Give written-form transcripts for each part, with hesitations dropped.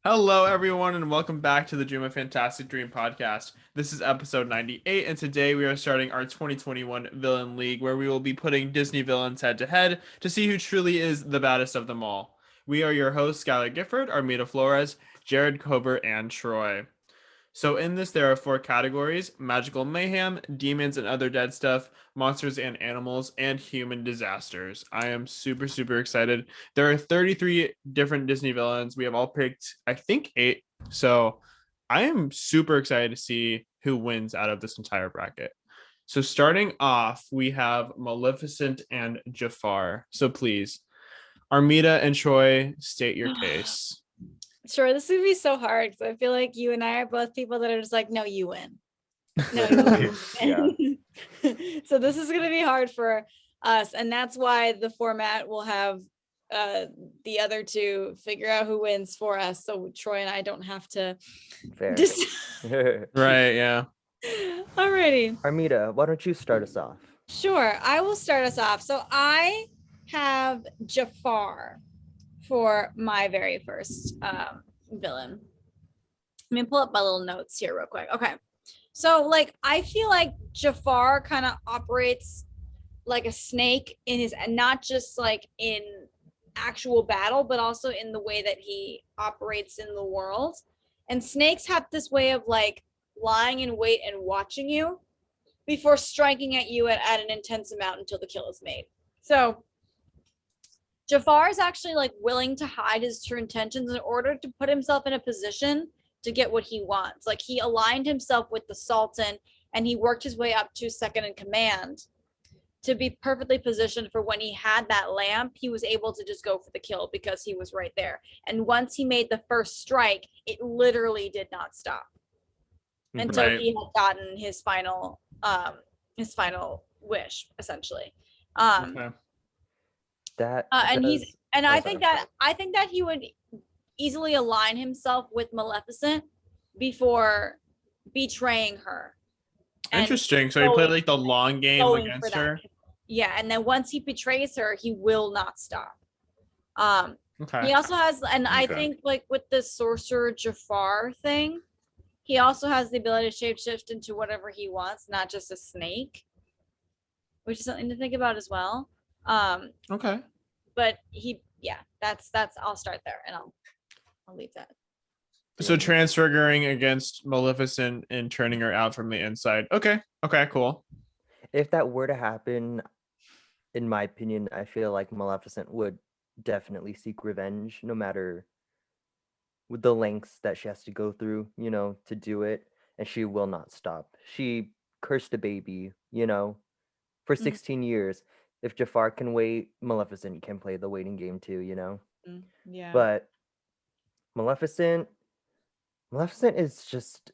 Hello, everyone, and welcome back to the Dream a Fantastic Dream podcast. This is episode 98, and today we are starting our 2021 Villain League, where we will be putting Disney villains head to head to see who truly is the baddest of them all. We are your hosts, Skylar Gifford, Armida Flores, Jared Kober, and Troy. So in this, there are four categories: magical mayhem, demons and other dead stuff, monsters and animals, and human disasters. I am super, super excited. There are 33 different Disney villains. We have all picked, I think, 8. So I am super excited to see who wins out of this entire bracket. So starting off, we have Maleficent and Jafar. So please, Armida and Troy, state your case. Sure, this would be so hard because I feel like you and I are both people that are just like, no, you win. No, you win. So this is gonna be hard for us, and that's why the format will have the other two figure out who wins for us, so Troy and I don't have to just Right, yeah. Alrighty. Armida, why don't you start us off? Sure, I will start us off. So I have Jafar for my very first villain. Let me pull up my little notes here real quick. Okay. So I feel like Jafar kind of operates like a snake in his, and not just like in actual battle, but also in the way that he operates in the world. And snakes have this way of like lying in wait and watching you before striking at you at an intense amount until the kill is made. So Jafar is actually like willing to hide his true intentions in order to put himself in a position to get what he wants. Like he aligned himself with the Sultan and he worked his way up to second in command to be perfectly positioned for when he had that lamp, he was able to just go for the kill because he was right there. And once he made the first strike, it literally did not stop until he had gotten his final wish, essentially. Okay. I think that he would easily align himself with Maleficent before betraying her. Interesting. So he played like the long game against her. Yeah, and then once he betrays her, he will not stop. Okay. He also has, and I think like with the sorcerer Jafar thing, he also has the ability to shapeshift into whatever he wants, not just a snake, which is something to think about as well. Okay. But that's I'll start there and I'll leave that. So transfiguring against Maleficent and turning her out from the inside. Okay, cool. If that were to happen, in my opinion, I feel like Maleficent would definitely seek revenge, no matter with the lengths that she has to go through, to do it, and she will not stop. She cursed a baby, for 16 years. If Jafar can wait, Maleficent can play the waiting game too, Yeah. But Maleficent is just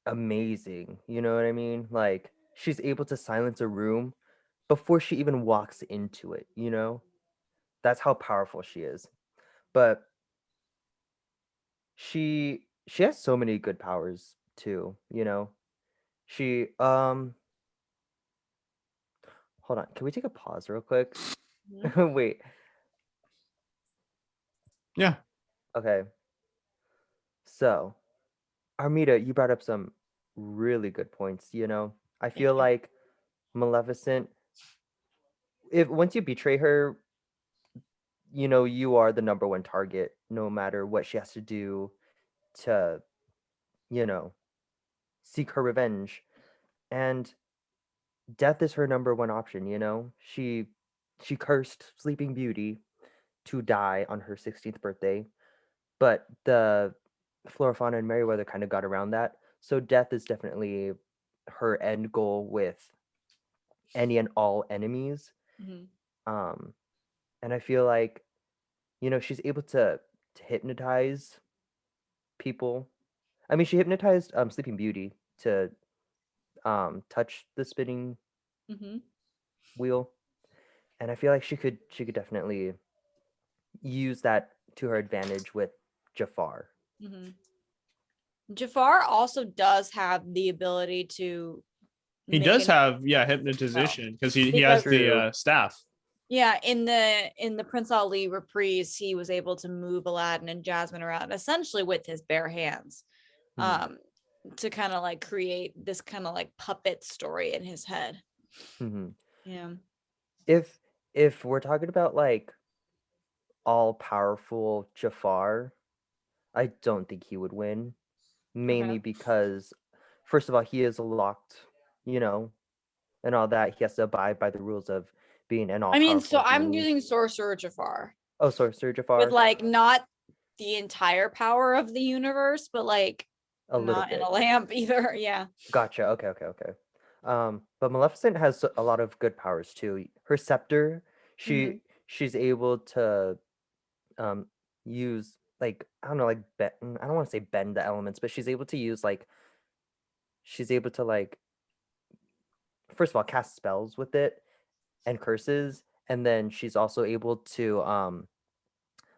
amazing. You know what I mean? Like, she's able to silence a room before she even walks into it, That's how powerful she is. But she has so many good powers too, She hold on, can we take a pause real quick? Mm-hmm. Wait. Yeah. Okay. So, Armida, you brought up some really good points, I feel like Maleficent, if once you betray her, you are the number one target, no matter what she has to do to, seek her revenge. And death is her number one option, She cursed Sleeping Beauty to die on her 16th birthday, but the Flora, Fauna, and Merryweather kind of got around that. So death is definitely her end goal with any and all enemies. And I feel like, she's able to hypnotize people. I mean, she hypnotized Sleeping Beauty to touch the spinning wheel, and I feel like she could definitely use that to her advantage with Jafar. Jafar also does have the ability to. He does have hypnotization because he has the staff. Yeah, in the Prince Ali reprise, he was able to move Aladdin and Jasmine around essentially with his bare hands, Mhm. um, to kind of like create this kind of like puppet story in his head. Mhm. Yeah. If we're talking about like all powerful Jafar, I don't think he would win. Mainly Okay. because, first of all, he is locked, you know, and all that. He has to abide by the rules of being an I mean, all-powerful so I'm genie. using Sorcerer Jafar Oh, sorry, Sir with Jafar, like not the entire power of the universe, but like a little not in a bit. lamp either. Yeah. Gotcha. Okay. But Maleficent has a lot of good powers too. Her scepter, Hmm. she's able to um use like I don't know like I don't want to say bend the elements, but she's able to like first of all cast spells with it and curses, and then she's also able to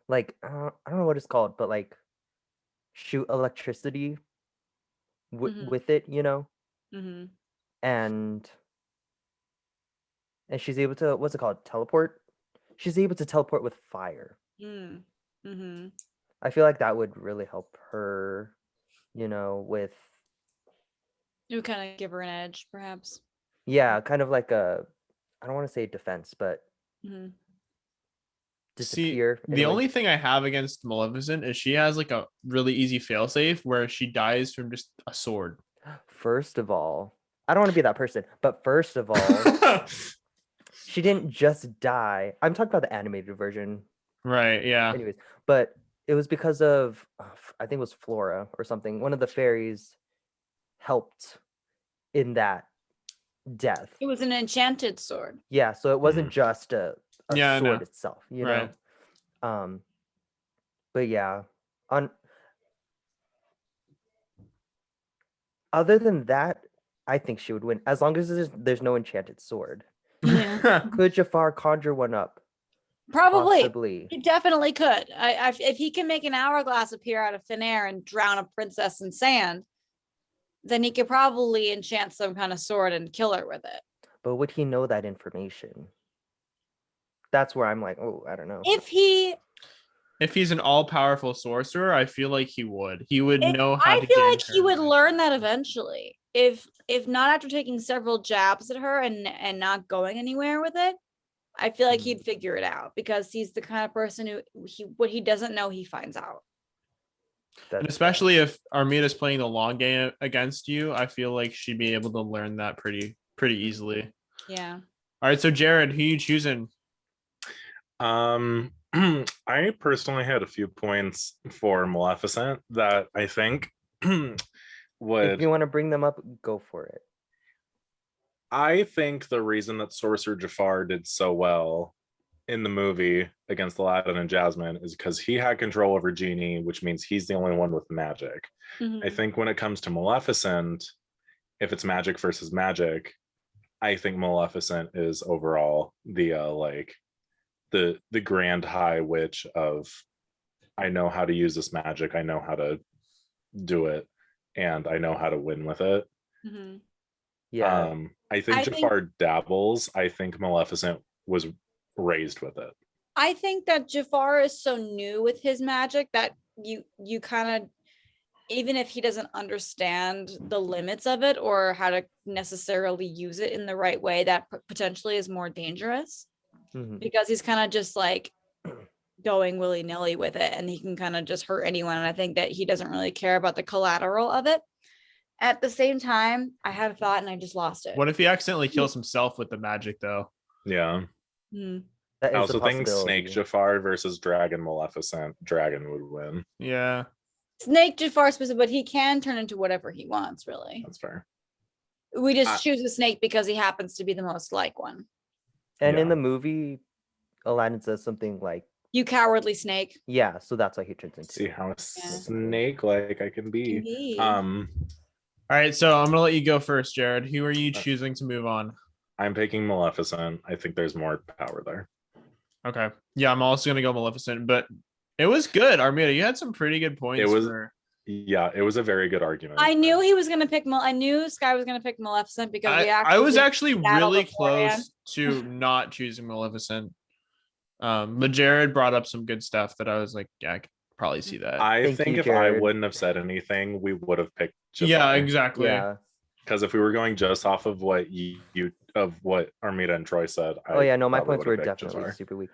like I don't know what it's called, but like shoot electricity Hmm. with it, you know, Hmm. and she's able to what's it called teleport. She's able to teleport with fire. Mm. Hmm. I feel like that would really help her, you know, with It would kind of give her an edge, perhaps. yeah, kind of like a I don't want to say defense, but Hmm. See, disappear in the a way. only thing I have against Maleficent is she has like a really easy failsafe where she dies from just a sword. First of all, I don't want to be that person, but first of all, she didn't just die. I'm talking about the animated version, Right, yeah. anyways, but it was because of I think it was Flora or something. One of the fairies helped in that death. It was an enchanted sword. Yeah, so it wasn't just a Yeah, I know. sword itself, you Right. know. Um, but yeah, on other than that, I think she would win as long as there's no enchanted sword. Yeah. Could Jafar conjure one up? Probably. Possibly. He definitely could. If he can make an hourglass appear out of thin air and drown a princess in sand, then he could probably enchant some kind of sword and kill her with it. But would he know that information? That's where I'm like, oh, I don't know. If he, If he's an all-powerful sorcerer, I feel like he would. He would if know how I to feel get like into he her would mind. learn that eventually. If not after taking several jabs at her and not going anywhere with it, I feel like Mm, he'd figure it out because he's the kind of person who what he doesn't know he finds out. And that's fair. especially if Armita's playing the long game against you, I feel like she'd be able to learn that pretty easily. Yeah. All right, so Jared, who you choosing? I personally had a few points for Maleficent that I think If would. you want to bring them up, go for it. I think the reason that Sorcerer Jafar did so well in the movie against Aladdin and Jasmine is because he had control over Genie, which means he's the only one with magic. I Mhm. think when it comes to Maleficent, if it's magic versus magic, I think Maleficent is overall the like the grand high witch of I know how to use this magic, I know how to do it, and I know how to win with it. Mhm. Yeah, I think I think Jafar dabbles. I think Maleficent was raised with it. I think that Jafar is so new with his magic that you kind of, even if he doesn't understand the limits of it or how to necessarily use it in the right way, that potentially is more dangerous mhm. because he's kind of just like going willy-nilly with it and he can kind of just hurt anyone. And I think that he doesn't really care about the collateral of it. At the same time, I had a thought and I just lost it. What if he accidentally kills himself with the magic, though? Yeah. Hmm. That I is a also think Snake possibility. Jafar versus Dragon Maleficent, Dragon would win. Yeah. Snake Jafar specific, but he can turn into whatever he wants, really. That's fair. We just I- choose a snake because he happens to be the most like one. And in Yeah. the movie, Aladdin says something like, You cowardly snake. yeah, so that's what he turns See into. how essentially. snake-like I can be. Indeed. All right, so I'm gonna let you go first, Jared. Who are you Okay. choosing to move on? I'm picking Maleficent. I think there's more power there. Okay. Yeah, I'm also gonna go Maleficent, but it was good. Armida, you had some pretty good points. It was a very good argument. I knew he was gonna pick. I knew Sky was gonna pick Maleficent because we I was did actually battle really beforehand. close to not choosing Maleficent. But Jared brought up some good stuff that I was like, yeah, I could probably see that. I Thank think you, if I Jared. wouldn't have said anything, we would have picked Yeah, Jafar. exactly. Yeah. Because if we were going just off of what of what Armida and Troy said, Oh yeah, no, my probably points would were have picked definitely Jafar. super weak.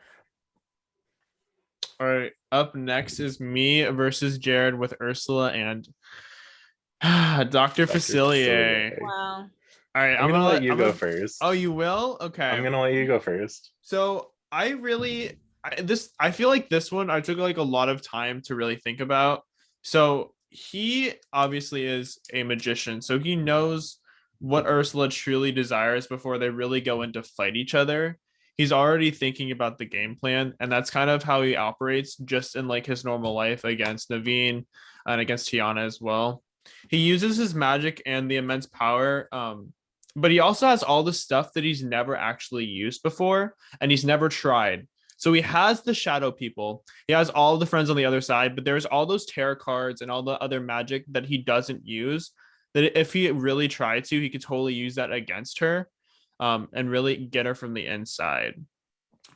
All right, up next is me versus Jared with Ursula and Dr. Facillier. Facillier. Wow. All right, I'm gonna let you go first. Oh, you will? Okay. I'm gonna let you go first. So I feel like this one I took like a lot of time to really think about. So he obviously is a magician, so he knows what Ursula truly desires before they really go in to fight each other. He's already thinking about the game plan, and that's kind of how he operates just in like his normal life against Naveen and against Tiana as well. He uses his magic and the immense power, but he also has all the stuff that he's never actually used before and he's never tried. So he has the shadow people, he has all the friends on the other side, but there's all those tarot cards and all the other magic that he doesn't use, that if he really tried to, he could totally use that against her, and really get her from the inside.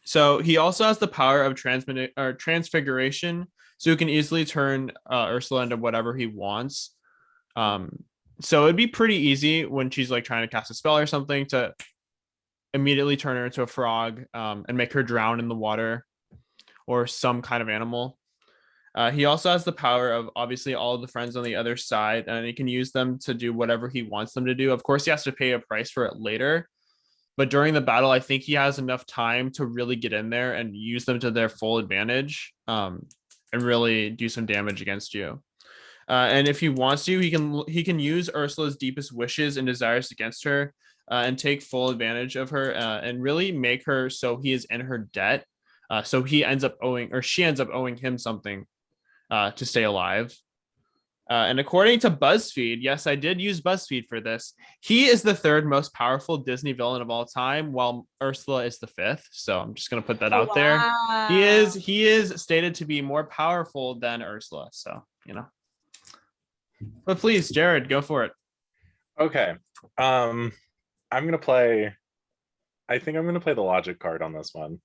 So he also has the power of transfiguration, so he can easily turn Ursula into whatever he wants. So it'd be pretty easy when she's like trying to cast a spell or something to immediately turn her into a frog, and make her drown in the water or some kind of animal. He also has the power of obviously all of the friends on the other side, and he can use them to do whatever he wants them to do. Of course, he has to pay a price for it later, but during the battle, I think he has enough time to really get in there and use them to their full advantage, and really do some damage against you. And if he wants to, he can use Ursula's deepest wishes and desires against her, and take full advantage of her, and really make her so he is in her debt. So he ends up owing, or she ends up owing him something, to stay alive. And according to BuzzFeed, yes, I did use BuzzFeed for this, he is the third most powerful Disney villain of all time, while Ursula is the fifth. So I'm just gonna put that out there. He is stated to be more powerful than Ursula. So But please, Jared, go for it. Okay. I think I'm gonna play the logic card on this one.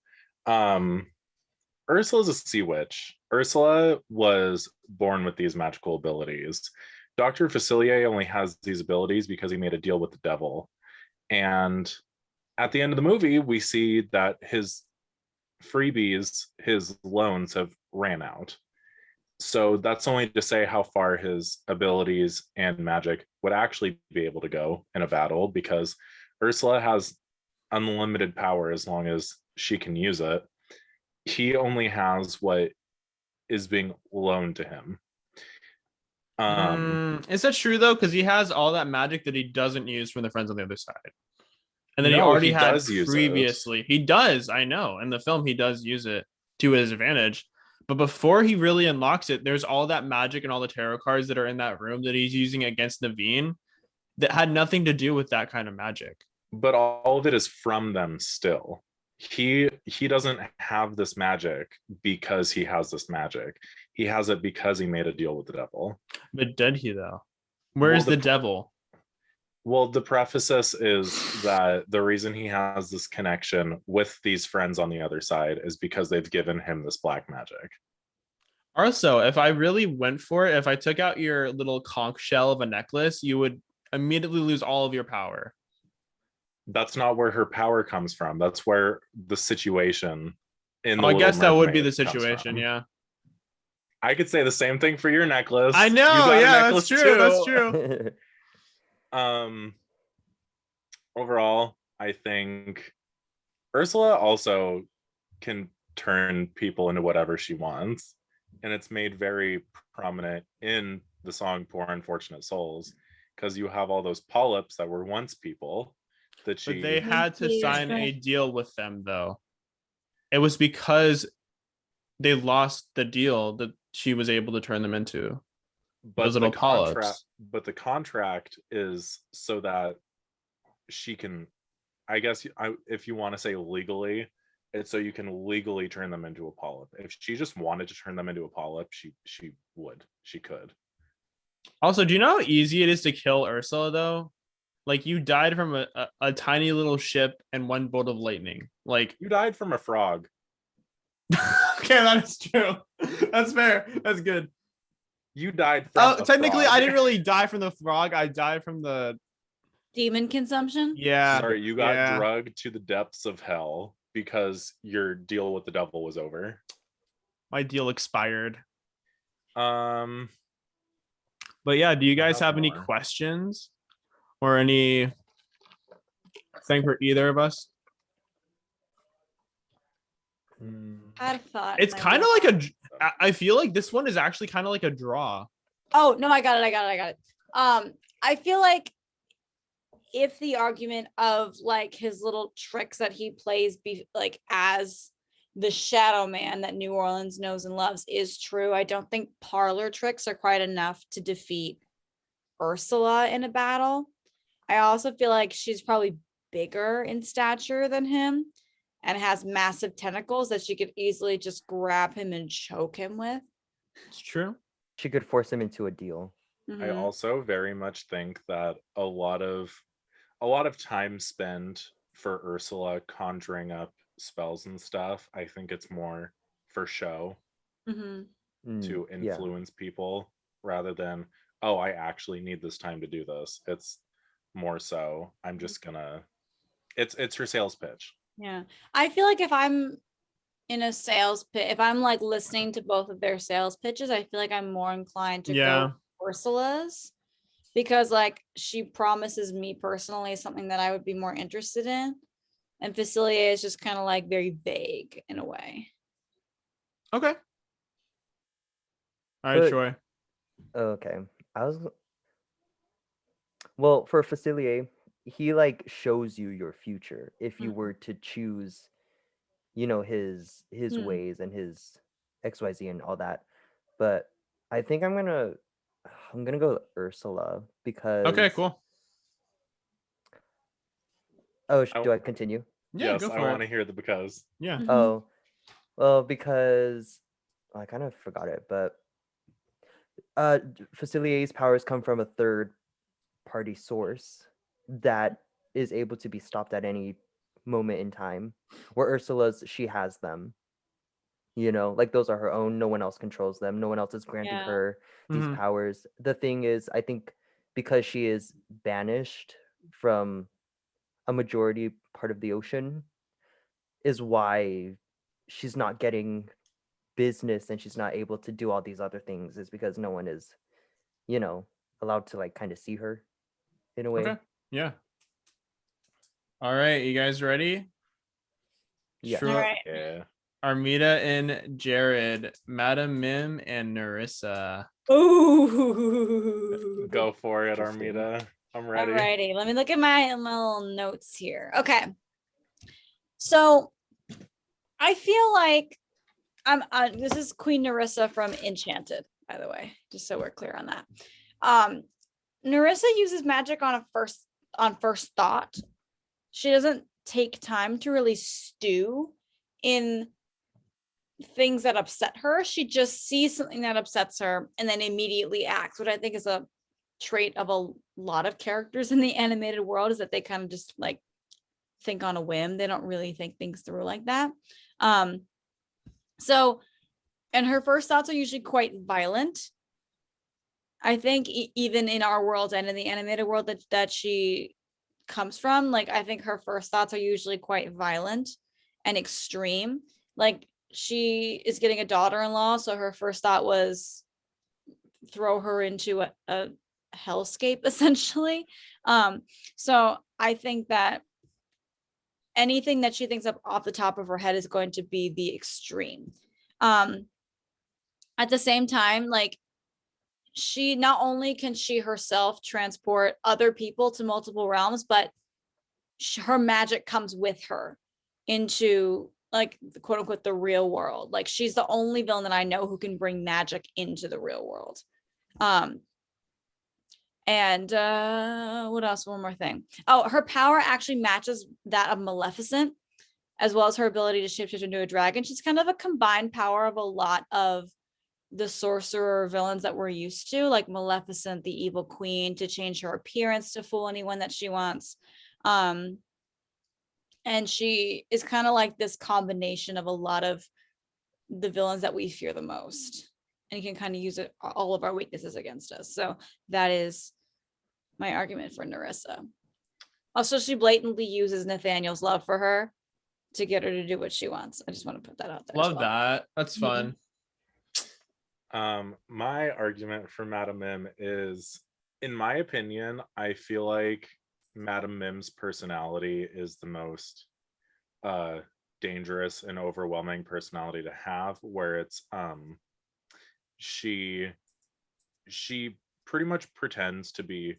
Ursula's a sea witch. Ursula was born with these magical abilities. Dr. Facillier only has these abilities because he made a deal with the devil. And at the end of the movie, we see that his freebies, his loans have ran out. So that's only to say how far his abilities and magic would actually be able to go in a battle, because Ursula has unlimited power as long as she can use it. He only has what is being loaned to him. Is that true though? Because he has all that magic that he doesn't use from the friends on the other side. And then he No, already he had does use it. previously. He does, I know. In the film, he does use it to his advantage. But before he really unlocks it, there's all that magic and all the tarot cards that are in that room that he's using against Naveen that had nothing to do with that kind of magic. But all of it is from them still. He doesn't have this magic because he has this magic. He has it because he made a deal with the devil. But did he though? Where's the devil? Well, the preface is that the reason he has this connection with these friends on the other side is because they've given him this black magic. Also, if I really went for it, if I took out your little conch shell of a necklace, you would immediately lose all of your power. That's not where her power comes from. That's where the situation in the I guess that would be Mermaid the comes situation, from. yeah. I could say the same thing for your necklace. I know, You got a yeah, necklace that's true. too. That's true. Overall, I think Ursula also can turn people into whatever she wants, and it's made very prominent in the song Poor Unfortunate Souls, because you have all those polyps that were once people that But they had to Yes, sign a right. deal with them, though. It was because they lost the deal that she was able to turn them into those little polyps. But the contract is so that she can, I guess, if you want to say legally, it's so you can legally turn them into a polyp. If she just wanted to turn them into a polyp, she could. Also, do you know how easy it is to kill Ursula, though? Like, you died from a tiny little ship and one bolt of lightning. Like, You died from a frog. Okay, that is true. That's fair. That's good. You died from a Technically, frog. I didn't really die from the frog. I died from the Demon consumption. yeah. Sorry, you got yeah. drugged to the depths of hell because your deal with the devil was over. My deal expired. Um, But yeah, do you guys have have any more. questions or any thing for either of us? I had a thought. It's My kind of little- like I feel like this one is actually kind of like a draw. Oh no, I got it. I feel like if the argument of like his little tricks that he plays be like as the shadow man that New Orleans knows and loves is true, I don't think parlor tricks are quite enough to defeat Ursula in a battle. I also feel like she's probably bigger in stature than him and has massive tentacles that she could easily just grab him and choke him with. It's true. She could force him into a deal. I Mhm. also very much think that a lot of time spent for Ursula conjuring up spells and stuff, I think it's more for show Mhm. to Yeah. influence people rather than, oh, I actually need this time to do this. It's more so I'm just gonna it's her sales pitch. Yeah. I feel like if I'm in a sales pitch, if I'm like listening to both of their sales pitches, I feel like I'm more inclined to Yeah. go Ursula's because like she promises me personally something that I would be more interested in. And Facillier is just kind of like very vague in a way. Okay. All right, But- Troy. Okay. Well, for Facillier, he like shows you your future if you Mhm. were to choose, you know, his ways and his XYZ and all that. But I think I'm gonna go Ursula because Okay, cool. do I continue? Yeah, Yes, go I for want to it. hear the because. Yeah. Mhm. Oh, well, because I kind of forgot it, but Facilier's powers come from a third party source that is able to be stopped at any moment in time. Where Ursula's, she has them. You know, like those are her own. No one else controls them. No one else is granting Yeah. her these Mhm. powers. The thing is, I think because she is banished from a majority part of the ocean, is why she's not getting business and she's not able to do all these other things, is because no one is, you know, allowed to like kind of see her in a way. Okay. Yeah. All right, you guys ready? Yes. Sure. All right. Yeah. Armida and Jared, Madam Mim and Narissa. Ooh. Go for it, Interesting. Armida. I'm ready. Alrighty, let me look at my little notes here. Okay. So I feel like this is Queen Narissa from Enchanted, by the way, just so we're clear on that. Narissa uses magic on first thought. She doesn't take time to really stew in things that upset her. She just sees something that upsets her and then immediately acts, which I think is a trait of a lot of characters in the animated world, is that they kind of just like think on a whim. They don't really think things through like that. So, and her first thoughts are usually quite violent. I think even in our world and in the animated world that she comes from, like I think her first thoughts are usually quite violent and extreme. Like she is getting a daughter-in-law, so her first thought was throw her into a hellscape essentially. So I think that anything that she thinks of off the top of her head is going to be the extreme. At the same time, like she not only can she herself transport other people to multiple realms, but her magic comes with her into like the quote unquote the real world. Like she's the only villain that I know who can bring magic into the real world. And what else? One more thing. Oh, her power actually matches that of Maleficent, as well as her ability to shapeshift into a dragon. She's kind of a combined power of a lot of the sorcerer villains that we're used to, like Maleficent, the evil queen, to change her appearance to fool anyone that she wants. And she is kind of like this combination of a lot of the villains that we fear the most, and he can kind of use all of our weaknesses against us. So that is my argument for Narissa. Also, she blatantly uses Nathaniel's love for her to get her to do what she wants. I just want to put that out there. Love that. That's fun. My argument for Madam Mim is, in my opinion, I feel like Madam Mim's personality is the most dangerous and overwhelming personality to have, where it's she pretty much pretends to be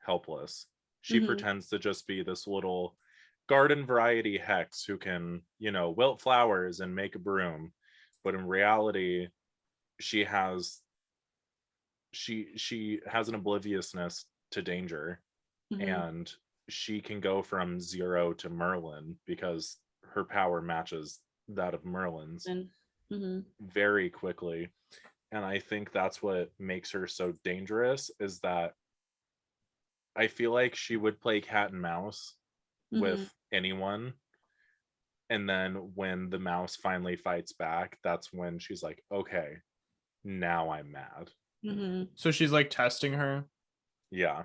helpless. She pretends to just be this little garden variety hex who can, wilt flowers and make a broom, but in reality she has an obliviousness to danger, and she can go from 0 to Merlin because her power matches that of Merlin's very quickly. And I think that's what makes her so dangerous, is that I feel like she would play cat and mouse with anyone, and then when the mouse finally fights back, that's when she's like, okay, now I'm mad. So she's like testing her. Yeah,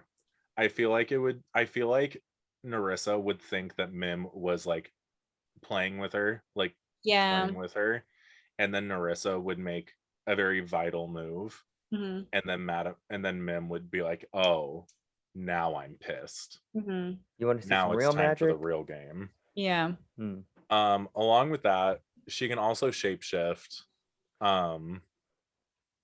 I feel like Narissa would think that Mim was like playing with her, playing with her, and then Narissa would make a very vital move, and then Mim would be like, oh, now I'm pissed. You want to see Now some it's real time for the magic? real game. Yeah. Along with that, she can also shapeshift.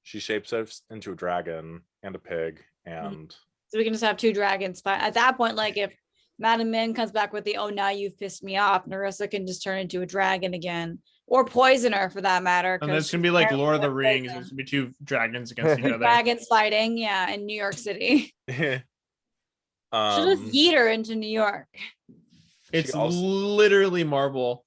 She shapeshifts into a dragon and a pig, and so we can just have 2 dragons. But at that point, like if Madam Min comes back with the "oh, now you've pissed me off," Narissa can just turn into a dragon again, or poison her for that matter. And it's gonna be like Lord of the Rings. There's gonna be 2 dragons against each other. Dragons fighting, yeah, in New York City. She'll just yeet her into New York. It's literally marble.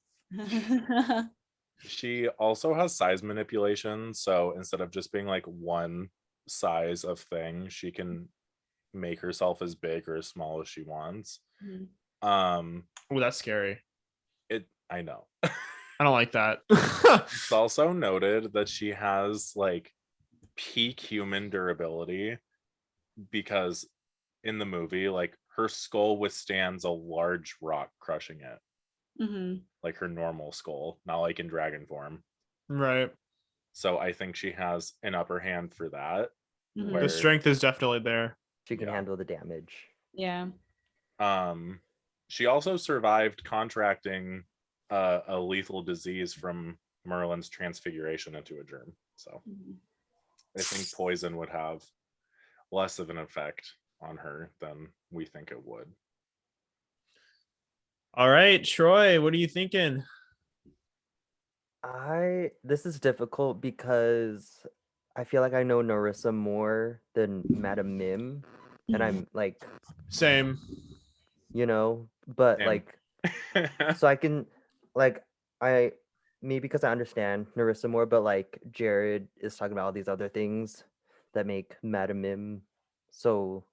She also has size manipulation, so instead of just being like one size of thing, she can make herself as big or as small as she wants. Oh, that's scary. I know. I don't like that. It's also noted that she has like peak human durability, because in the movie, like her skull withstands a large rock crushing it. Like her normal skull, not like in dragon form. Right. So I think she has an upper hand for that. The strength is definitely there. She can handle the damage. Yeah. She also survived contracting a lethal disease from Merlin's transfiguration into a germ. So I think poison would have less of an effect on her than we think it would. All right, Troy, what are you thinking? This is difficult because I feel like I know Narissa more than Madam Mim, and I'm like, Same. But Same. like, so I can maybe because I understand Narissa more, but like Jared is talking about all these other things that make Madam Mim so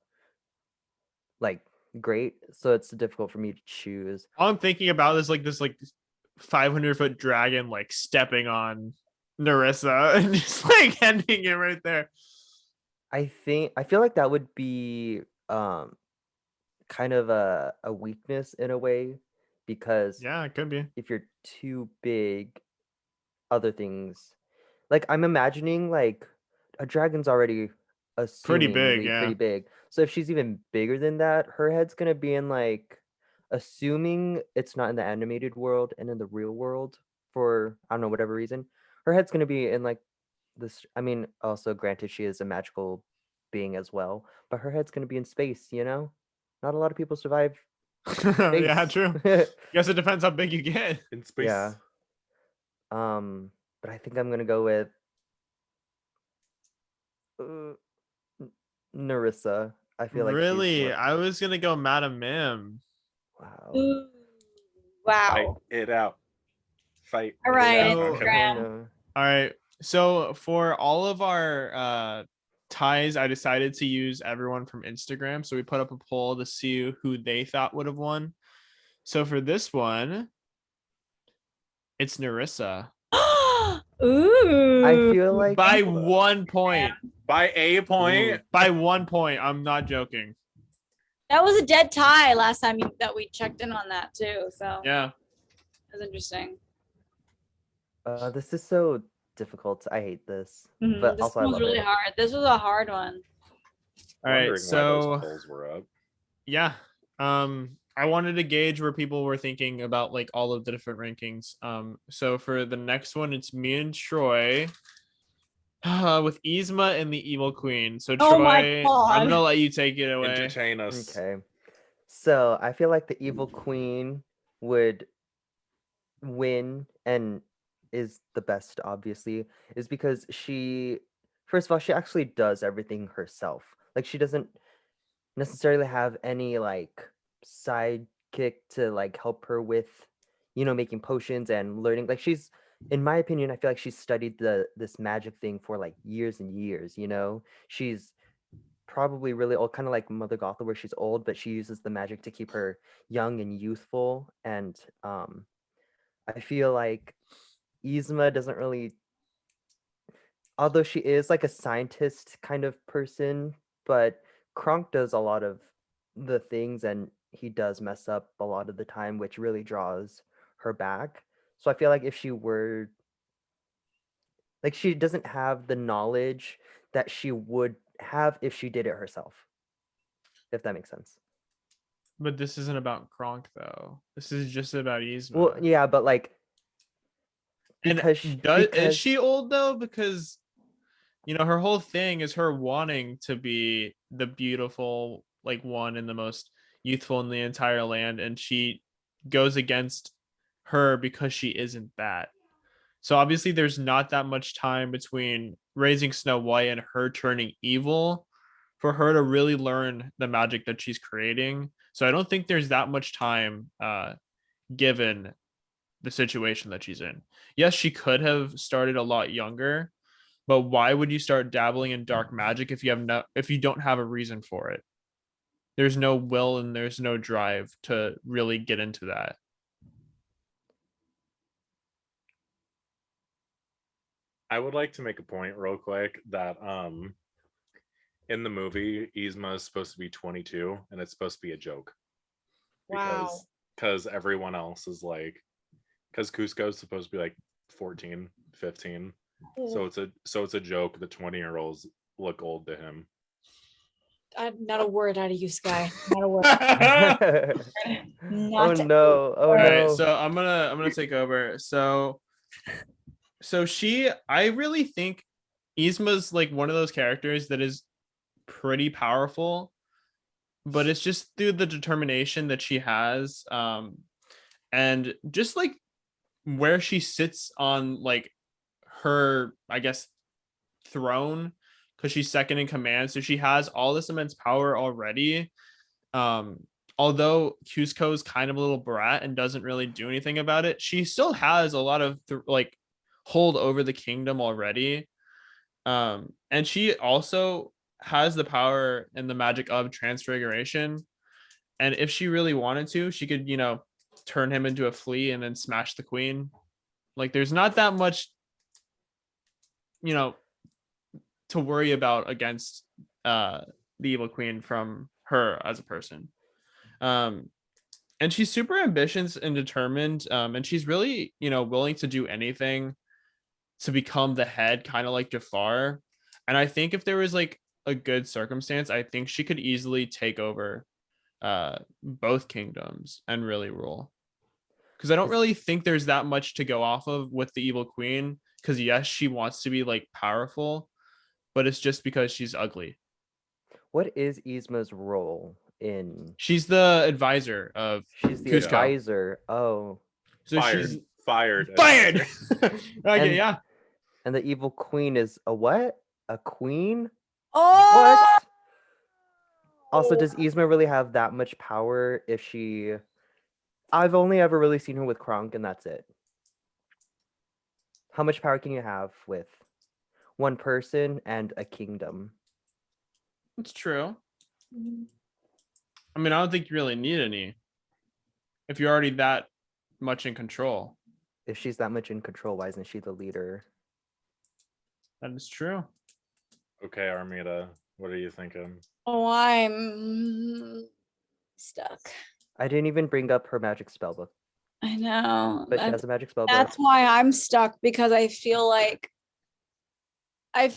like great, so it's difficult for me to choose. All I'm thinking about is like this 500-foot dragon like stepping on Narissa and just like ending it right there. I feel like that would be kind of a weakness in a way, because Yeah, it could be. if you're too big, other things, like I'm imagining like a dragon's already Pretty big, assumingly yeah. pretty big. So if she's even bigger than that, her head's gonna be in like, assuming it's not in the animated world and in the real world for I don't know whatever reason, her head's gonna be in like this. I mean, also granted she is a magical being as well, but her head's gonna be in space. Not a lot of people survive Yeah, space. true. Guess it depends how big you get. In space. Yeah. But I think I'm gonna go with Narissa. I feel like she's Really? more- I was gonna go Madam Mim. Wow. Ooh. Fight Wow. it out. Fight. All it right, out. So- Okay. Graham. No. All right. So for all of our ties, I decided to use everyone from Instagram. So we put up a poll to see who they thought would have won. So for this one, it's Narissa. Ooh. I feel like By 1 point. By a point. By 1 point. I'm not joking. That was a dead tie last time that we checked in on that too. So Yeah. that's interesting. this is so difficult. I hate this, but This also I was love really it. hard. This was a hard one. All right. Wondering why So those polls were up. yeah. I wanted to gauge where people were thinking about like all of the different rankings. So for the next one, it's me and Troy. With Yzma and the Evil Queen. So Oh my Troy, God. I'm gonna let you take it away. Entertain us. Okay. So I feel like the evil queen would win and is the best, obviously, is because first of all, she actually does everything herself. Like she doesn't necessarily have any like sidekick to like help her with, making potions and learning. Like in my opinion, I feel like she's studied this magic thing for like years and years, She's probably really old, kind of like Mother Gothel, where she's old, but she uses the magic to keep her young and youthful. And I feel like Yzma doesn't really, although she is like a scientist kind of person, but Kronk does a lot of the things and he does mess up a lot of the time, which really draws her back. So I feel like if she were, like, she doesn't have the knowledge that she would have if she did it herself, if that makes sense. But this isn't about Kronk though. This is just about Yzma. Well, yeah, but like, and because is she old though? Because her whole thing is her wanting to be the beautiful like one and the most youthful in the entire land, and she goes against her because she isn't that. So obviously there's not that much time between raising Snow White and her turning evil for her to really learn the magic that she's creating. So I don't think there's that much time given the situation that she's in. Yes, she could have started a lot younger, but why would you start dabbling in dark magic if you don't have a reason for it? There's no will and there's no drive to really get into that. I would like to make a point real quick that in the movie Yzma is supposed to be 22 and it's supposed to be a joke. Wow. Because everyone else is like, because Cusco is supposed to be like 14, 15. So it's a joke that 20-year-olds look old to him. Not a word out of you, Sky. Not a word. Oh no! Oh All right, no! so I'm gonna take over. So I really think Yzma's like one of those characters that is pretty powerful, but it's just through the determination that she has, and just like where she sits on like her, I guess, throne, because she's second in command, so she has all this immense power already. Although Cusco's kind of a little brat and doesn't really do anything about it, she still has a lot of like hold over the kingdom already. And she also has the power and the magic of transfiguration. And if she really wanted to, she could, turn him into a flea and then smash the queen. Like there's not that much, to worry about against the evil queen from her as a person. And she's super ambitious and determined, and she's really willing to do anything to become the head, kind of like Jafar. And I think if there was like a good circumstance, I think she could easily take over both kingdoms and really rule, because I don't really think there's that much to go off of with the evil queen, because yes, she wants to be like powerful, but it's just because she's ugly. What is Yzma's role in? She's the advisor of She's the Cusco. advisor. Oh. So Fired. she's Fired. Okay, yeah. And the evil queen is a what? A queen? Oh. What? Also, does Yzma really have that much power if she... I've only ever really seen her with Kronk, and that's it. How much power can you have with one person and a kingdom? It's true. I mean, I don't think you really need any if you're already that much in control. if she's that much in control, why isn't she the leader? That is true. Okay, Armida, what are you thinking? Oh, I'm stuck. I didn't even bring up her magic spell book, I know. but she has a magic spell book. That's why I'm stuck, because I feel like I'm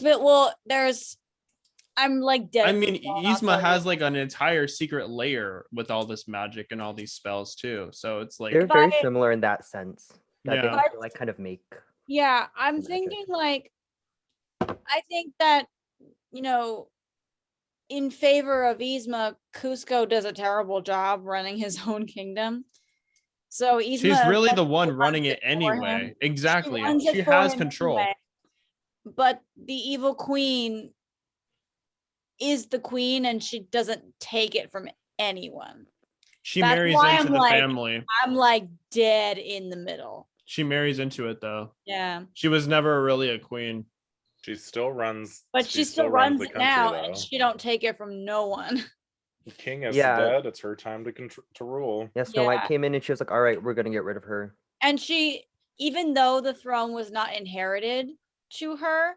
like dead. I mean, thrown off Yzma the has list. like an entire secret layer with all this magic and all these spells too. So it's like, They're very I- similar in that sense that they Yeah. have to like kind of make. Yeah, I'm Magic. thinking like, I think that, in favor of Yzma, Cusco does a terrible job running his own kingdom. So Yzma she's really the one runs running it for him. anyway. Exactly. She runs it She for has him control. anyway. But the evil queen is the queen, and she doesn't take it from anyone. She That's marries why into I'm the like- family. I'm like dead in the middle. She marries into it though. Yeah. She was never really a queen. She still runs. But she still runs the it country, now, though. and she don't take it from no one. The king is Yeah. dead. It's her time to rule. Yeah, Snow White Yeah. came in and she was like, "All right, we're gonna get rid of her." And she, even though the throne was not inherited to her,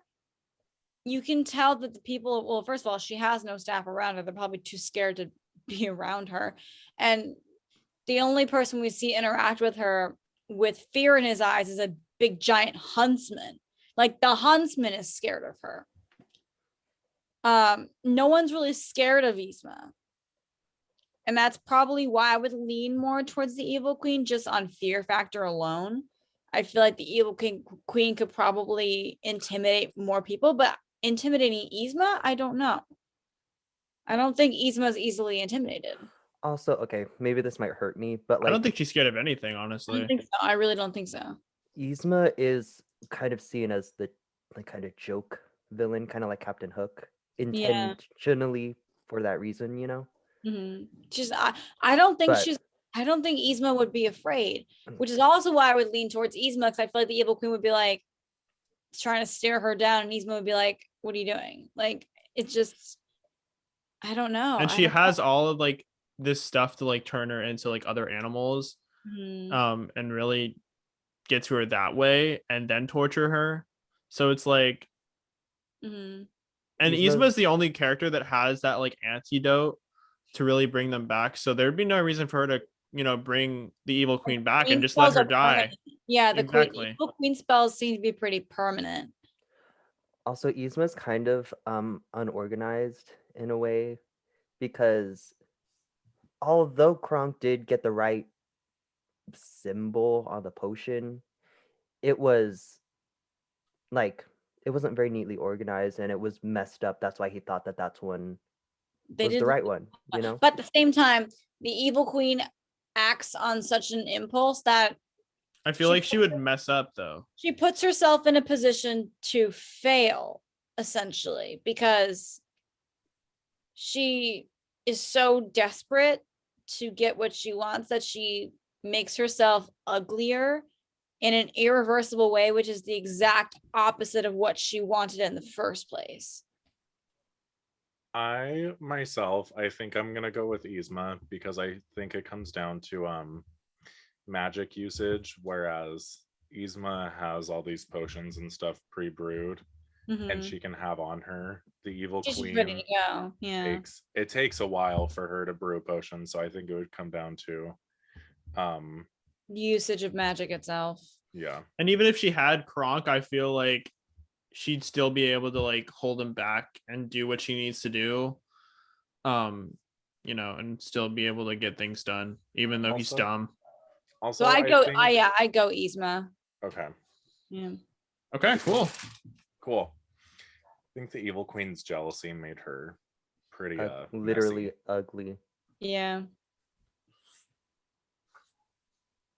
you can tell that the people, well, first of all, she has no staff around her. They're probably too scared to be around her. And the only person we see interact with her with fear in his eyes is a big giant huntsman. Like the huntsman is scared of her. No one's really scared of Yzma. And that's probably why I would lean more towards the evil queen, just on fear factor alone. I feel like the evil queen could probably intimidate more people, but intimidating Yzma, I don't know. I don't think Yzma is easily intimidated. Also, okay, maybe this might hurt me, but I like don't think she's scared of anything, I honestly. don't think so. I really don't think so. Yzma is kind of seen as the like kind of joke villain, kind of like Captain Hook, Yeah. intentionally for that reason, you know. Just I don't think But- I don't think Yzma would be afraid, Mm. which is also why I would lean towards Yzma, because I feel like the evil queen would be like trying to stare her down, and Yzma would be like, "What are you doing?" Like it's just, I don't know. And I she don't has all of like this stuff to like turn her into like other animals, know. and really get to her that way and then torture her. So it's like, Mhm. and Yzma's- Yzma is the only character that has that like antidote to really bring them back. So there'd be no reason for her to, bring the evil queen back and Queen just let spells her are die. permanent. Yeah, the Exactly. evil queen spells seem to be pretty permanent. Also, Yzma's kind of unorganized in a way, because although Kronk did get the right symbol on the potion, it was like it wasn't very neatly organized and it was messed up. That's why he thought that that's one They was did the right one, you know. But at the same time, the evil queen acts on such an impulse that I feel like she would mess up though. she puts herself in a position to fail, essentially, because she is so desperate to get what she wants that she makes herself uglier in an irreversible way, which is the exact opposite of what she wanted in the first place. I think I'm gonna go with Yzma because I think it comes down to magic usage, whereas Yzma has all these potions and stuff pre-brewed, and Mhm. she can have on her. The evil She's queen ready to go. Yeah. takes a while for her to brew a potion, so I think it would come down to Usage of magic itself. yeah. And even if she had Kronk, I feel like she'd still be able to like hold him back and do what she needs to do. And still be able to get things done, even though he's Also- dumb. Also, So I go think, I go Yzma. okay, Yeah. Okay, cool. cool. I think the evil queen's jealousy made her pretty Literally messy. ugly. Yeah.